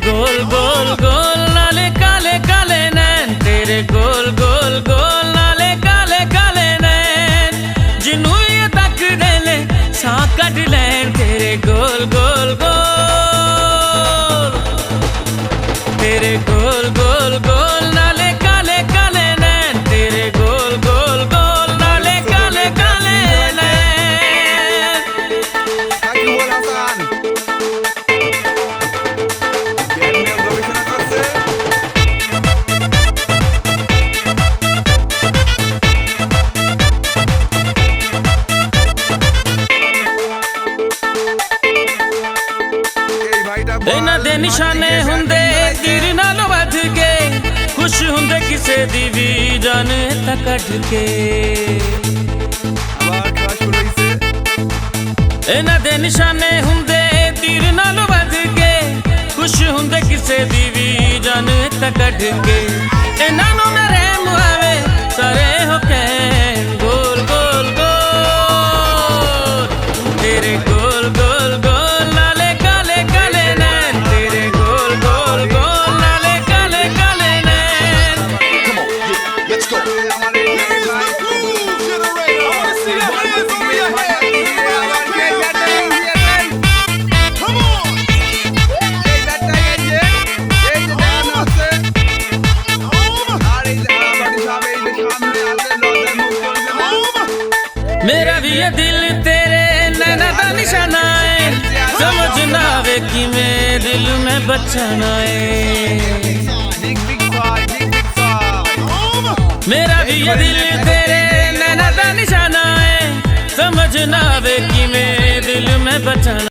गोल गोल गोल नाले काले काले नैन, तेरे गोल गोल गोल नाले काले काले नैन, जिन्नू ये तक दे ले सां कढ लैन, तेरे गोल गोल गोल, तेरे गोल गोल गोल नाले काले काले नैन, तेरे गोल गोल गोल नाले काले काले नैन। इन्हां दे निशाने हुंदे तीर नालों वध के, खुश हुंदे किसे दी भी जान तां कढ के। इन्हां दे निशाने हुंदे तीर नालों वध के, खुश हुंदे किसे दी भी जान तां कढ के। इन्हां नूं ना रहम आवे सारे हो कहण गोल गोल गोल, तेरे गोल गोल गोल नाले काले काले नैन, तेरे गोल गोल गोल नाले काले काले नैन। Let's go. मेरा भी ये दिल तेरे नैना दा निशाना है, समझ ना आवे किवें दिल में बचाना है। मेरा भी ये दिल तेरे नैना दा निशाना है, समझ ना आवे किवें दिल में बचाना।